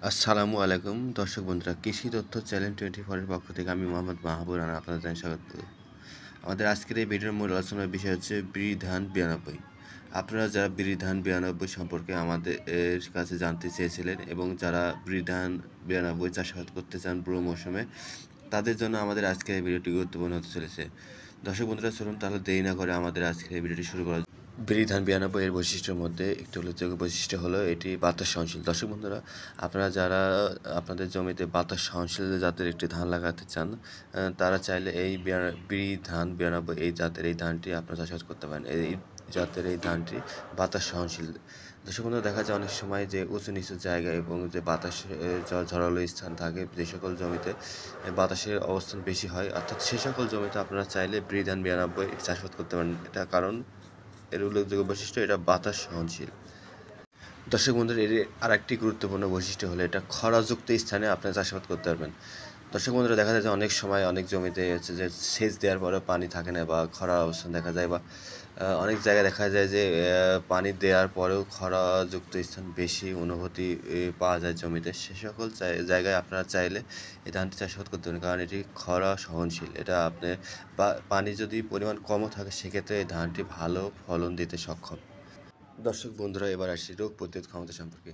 আসসালামু আলাইকুম দর্শক বন্ধুরা, কৃষি তথ্য চ্যানেল 24 এর পক্ষ থেকে আমি মোহাম্মদ মাহবুব রানা আপনাদের জানাই স্বাগত। আমাদের আজকের এই ভিডিওর মূল আলোচনার বিষয় হচ্ছে বিধান 92। আপনারা যারা বিধান 92 সম্পর্কে আমাদের কাছে জানতে চেয়েছিলেন এবং যারা বিধান 92 চাষাবাদ করতে চান পুরো মৌসুমে, তাদের জন্য আমাদের আজকের এই ভিডিওটি গুরুত্বপূর্ণ হতে চলেছে। দর্শক বন্ধুরা, চলুন তাহলে দেরি না করে আমাদের আজকের এই ভিডিওটি শুরু করা। বিধান 92 এর বৈশিষ্ট্যের মধ্যে একটি উল্লেখযোগ্য বৈশিষ্ট্য হলো এটি বাতাস সহনশীল। দর্শক বন্ধুরা, আপনারা যারা আপনাদের জমিতে বাতাস সহনশীল জাতের একটি ধান লাগাতে চান, তারা চাইলে এই বিধান 92 এই জাতের এই ধানটি আপনারা চাষাবাদ করতে পারেন। এই জাতের এই ধানটি বাতাস সহনশীল। দর্শক বন্ধুরা, দেখা যায় অনেক সময় যে উঁচু নিচু জায়গা এবং যে বাতাস ঝড়ালো স্থান থাকে, যে সকল জমিতে বাতাসের অবস্থান বেশি হয়, অর্থাৎ সে সকল জমিতে আপনারা চাইলে বিধান 92 চাষাবাদ করতে পারেন। এটা কারণ এর উল্লেখযোগ্য বৈশিষ্ট্য, এটা বাতাস সহনশীল। দর্শক বন্ধুরা, এর আরেকটি গুরুত্বপূর্ণ বৈশিষ্ট্য হলো এটা খরাযুক্ত স্থানে আপনারা চাষাবাদ করতে পারবেন। দর্শক বন্ধুরা, দেখা যায় যে অনেক সময় অনেক জমিতে হচ্ছে যে সেচ দেওয়ার পরেও পানি থাকে না বা খরা অবস্থান দেখা যায়, বা অনেক জায়গায় দেখা যায় যে পানি দেওয়ার পরেও খরাযুক্ত স্থান বেশি অনুভূতি পাওয়া যায় জমিতে। সে সকল জায়গায় আপনারা চাইলে এই ধানটি চাষাবাদ করতে পারেন, কারণ এটি খরা সহনশীল। এটা আপনি পানি যদি পরিমাণ কমও থাকে, সেক্ষেত্রে এই ধানটি ভালো ফলন দিতে সক্ষম। দর্শক বন্ধুরা, এবার আসি রোগ প্রতিরোধ ক্ষমতা সম্পর্কে।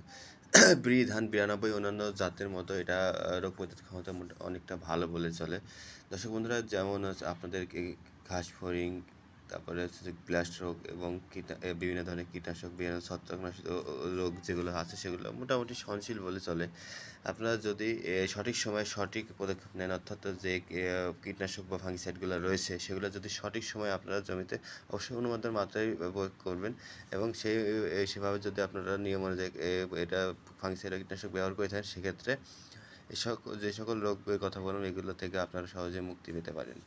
বিধান 92 অন্যান্য জাতের মতো এটা রোগ প্রতিরোধ ক্ষমতা অনেকটা ভালো বলে চলে। দর্শক বন্ধুরা, যেমন হচ্ছে আপনাদেরকে ঘাস ফড়িং, তারপরে হচ্ছে যে ব্লাস্ট রোগ এবং বিভিন্ন ধরনের কীটনাশক, বিভিন্ন ছত্রাকনাশক রোগ যেগুলো আছে সেগুলো মোটামুটি সহনশীল বলে চলে। আপনারা যদি সঠিক সময়ে সঠিক পদক্ষেপ নেন, অর্থাৎ যে কীটনাশক বা ফাঙ্গিসাইডগুলো রয়েছে সেগুলো যদি সঠিক সময়ে আপনারা জমিতে অবশ্যই অনুমোদন মাত্রায় প্রয়োগ করবেন, এবং সেভাবে যদি আপনারা নিয়ম অনুযায়ী এটা ফাঙ্গিসাইড কীটনাশক ব্যবহার করে থাকেন, সেক্ষেত্রে যে সকল রোগের কথা বললাম এগুলো থেকে আপনারা সহজে মুক্তি পেতে পারেন।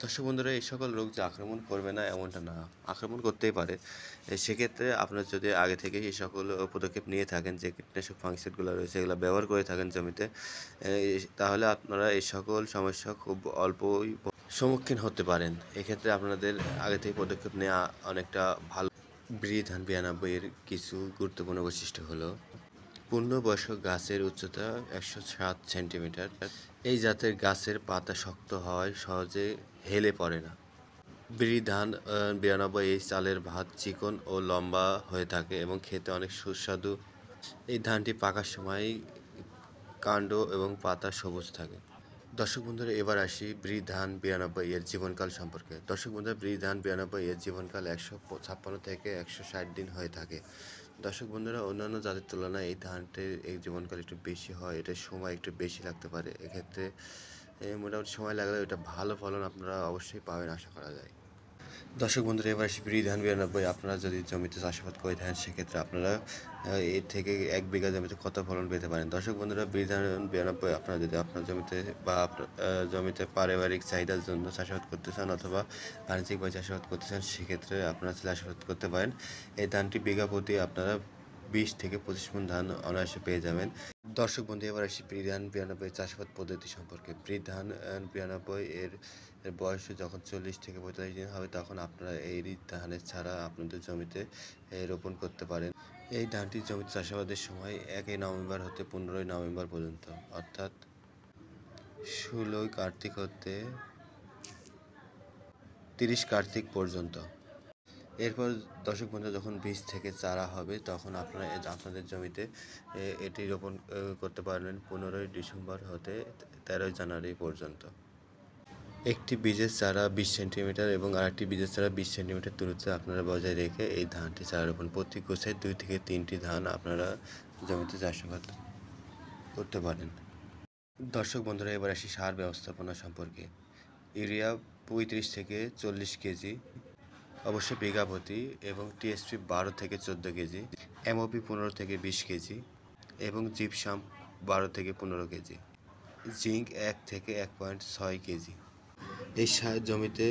দর্শক বন্ধুরা, এই সকল রোগ যে আক্রমণ করবে না এমনটা না, আক্রমণ করতেই পারে। সেক্ষেত্রে আপনারা যদি আগে থেকে এই সকল পদক্ষেপ নিয়ে থাকেন, যে কীটনাশক ফাঙ্গিসাইডগুলো রয়েছে এগুলো ব্যবহার করে থাকেন জমিতে, তাহলে আপনারা এই সকল সমস্যা খুব অল্পই সম্মুখীন হতে পারেন। এক্ষেত্রে আপনাদের আগে থেকে পদক্ষেপ নেওয়া অনেকটা ভালো। বিধান 92 এর কিছু গুরুত্বপূর্ণ বৈশিষ্ট্য হলো পূর্ণবয়স্ক গাছের উচ্চতা 107 সেন্টিমিটার। এই জাতের গাছের পাতা শক্ত হওয়ায় সহজে হেলে পড়ে না। বিধান 92 এই চালের ভাত চিকন ও লম্বা হয়ে থাকে এবং খেতে অনেক সুস্বাদু। এই ধানটি পাকার সময় কাণ্ড এবং পাতা সবুজ থাকে। দর্শক বন্ধুরা, এবার আসি বিধান 92 এর জীবনকাল সম্পর্কে। দর্শক বন্ধুরা, বিধান 92 এর জীবনকাল 156 থেকে 160 দিন হয়ে থাকে। দর্শক বন্ধুরা, অন্যান্য জাতের তুলনায় এই ধানটির এই জীবনকাল একটু বেশি হয়, এটার সময় একটু বেশি লাগতে পারে। এক্ষেত্রে মোটামুটি সময় লাগলেও এটা ভালো ফলন আপনারা অবশ্যই পাবেন আশা করা যায়। দর্শক বন্ধুরা, এবার আসি বিধান 92 আপনারা যদি জমিতে চাষাবাদ করে থাকেন, সেক্ষেত্রে আপনারা এর থেকে 1 বিঘা জমিতে কত ফলন পেতে পারেন। দর্শক বন্ধুরা, বিধান 92 আপনারা যদি আপনার জমিতে বা আপনার জমিতে পারিবারিক চাহিদার জন্য চাষাবাদ করতে চান অথবা বাণিজ্যিকভাবে চাষাবাদ করতে চান, সেক্ষেত্রে আপনারা চাষাবাদ করতে পারেন। এই ধানটি বিঘা প্রতি আপনারা 20 থেকে 25 মণ ধান অনায়াসে পেয়ে যাবেন। দর্শক বন্ধু, এবার আসি বিধান 92 চাষাবাদ পদ্ধতি সম্পর্কে। বিধান 92 এর বয়স যখন 40 থেকে 45 দিন হবে, তখন আপনারা এই ধানের চারা আপনাদের জমিতে রোপণ করতে পারেন। এই ধানটি জমিতে চাষাবাদের সময় 1 নভেম্বর হতে 15 নভেম্বর পর্যন্ত, অর্থাৎ 16 কার্তিক হতে 30 কার্তিক পর্যন্ত। এরপর দর্শক বন্ধু, যখন বীজ থেকে চারা হবে, তখন আপনারা আপনাদের জমিতে এটি রোপণ করতে পারবেন 15 ডিসেম্বর হতে 13 জানুয়ারি পর্যন্ত। একটি বীজের চারা 20 সেন্টিমিটার এবং আরেকটি বীজের চারা 20 সেন্টিমিটার দূরত্বে আপনারা বজায় রেখে এই ধানটি চারা রোপণ। প্রতি গোছায় 2 থেকে 3টি ধান আপনারা জমিতে চাষাবাদ করতে পারেন। দর্শক বন্ধুরা, এবার আসি সার ব্যবস্থাপনা সম্পর্কে। ইউরিয়া 35 থেকে 40 কেজি অবশ্যই বিঘা প্রতি, এবং টিএসপি 12 থেকে 14 কেজি, এমওপি 15 থেকে 20 কেজি এবং জিপসাম 12 থেকে 15 কেজি, জিঙ্ক 1 থেকে 1.6 কেজি। এই জমিতে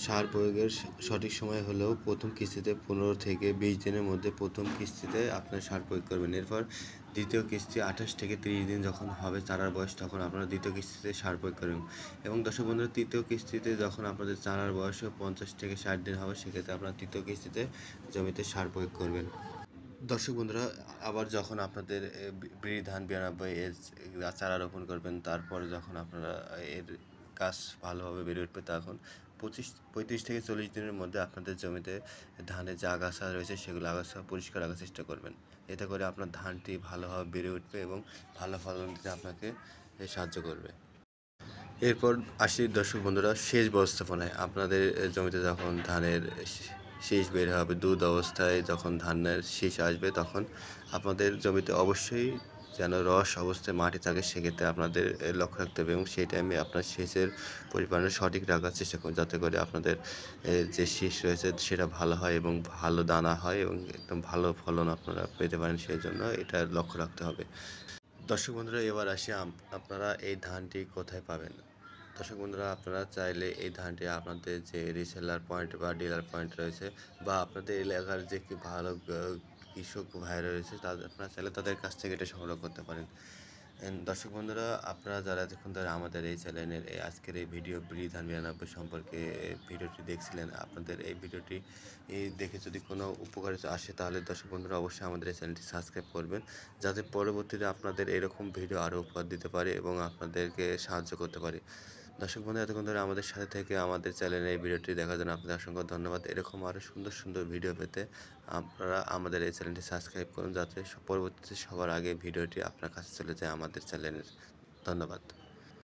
সার প্রয়োগের সঠিক সময় হলেও প্রথম কিস্তিতে 15 থেকে 20 দিনের মধ্যে প্রথম কিস্তিতে আপনার সার প্রয়োগ করবেন। এরপর দ্বিতীয় কিস্তি 28 থেকে 30 দিন যখন হবে চারার বয়স, তখন আপনারা দ্বিতীয় কিস্তিতে সার প্রয়োগ করবেন। এবং দর্শক বন্ধুরা, তৃতীয় কিস্তিতে যখন আপনাদের চারার বয়স 50 থেকে 60 দিন হবে, সেক্ষেত্রে আপনারা তৃতীয় কিস্তিতে জমিতে সার প্রয়োগ করবেন। দর্শক বন্ধুরা, আবার যখন আপনাদের বিরি ধান 92 এর চারা রোপণ করবেন, তারপর যখন আপনারা এর গাছ ভালোভাবে বেড়ে উঠবে, তখন 35 থেকে 40 দিনের মধ্যে আপনাদের জমিতে ধানের যে আগাছা রয়েছে সেগুলো আগাছা পরিষ্কার রাখার চেষ্টা করবেন। এতে করে আপনার ধানটি ভালোভাবে বেড়ে উঠবে এবং ভালো ফলন দিতে আপনাকে সাহায্য করবে। এরপর আসি দর্শক বন্ধুরা সেচ ব্যবস্থাপনায়। আপনাদের জমিতে যখন ধানের শীষ বের হবে, দুধ অবস্থায় যখন ধানের শীষ আসবে, তখন আপনাদের জমিতে অবশ্যই যেন রস অবস্থায় মাটি থাকে, সেক্ষেত্রে আপনাদের লক্ষ্য রাখতে হবে এবং সেই টাইমে আপনার সেচের পরিমাণ সঠিক রাখার চেষ্টা করুন, যাতে করে আপনাদের যে শীষ রয়েছে সেটা ভালো হয় এবং ভালো দানা হয় এবং একদম ভালো ফলন আপনারা পেতে পারেন। সেই জন্য এটা লক্ষ্য রাখতে হবে। দর্শক বন্ধুরা, এবার আসি আপনারা এই ধানটি কোথায় পাবেন। দর্শক বন্ধুরা, আপনারা চাইলে এই ধানটি আপনাদের যে রিসেলার পয়েন্ট বা ডিলার পয়েন্ট রয়েছে, বা আপনাদের এলাকার যে কি ভালো কৃষক ভাইরা রয়েছে, তাদের আপনারা চাইলে তাদের কাছ থেকে এটা সংগ্রহ করতে পারেন। দর্শক বন্ধুরা, আপনারা যারা এতক্ষণ ধরে আমাদের এই চ্যানেলের আজকের এই ভিডিও বিরি ধান 92 সম্পর্কে ভিডিওটি দেখছিলেন, আপনাদের এই ভিডিওটি দেখে যদি কোনো উপকারিতা আসে, তাহলে দর্শক বন্ধুরা অবশ্যই আমাদের এই চ্যানেলটি সাবস্ক্রাইব করবেন, যাতে পরবর্তীতে আপনাদের এরকম ভিডিও আরও উপহার দিতে পারে এবং আপনাদেরকে সাহায্য করতে পারে। দর্শক বন্ধু, এতক্ষণ ধরে আমাদের সাথে থেকে আমাদের চ্যানেলে এই ভিডিওটি দেখার জন্য আপনাদের অসংখ্য ধন্যবাদ। এরকম আরও সুন্দর সুন্দর ভিডিও পেতে আপনারা আমাদের এই চ্যানেলটি সাবস্ক্রাইব করুন, যাতে পরবর্তীতে সবার আগে ভিডিওটি আপনার কাছে চলে যায় আমাদের চ্যানেলের। ধন্যবাদ।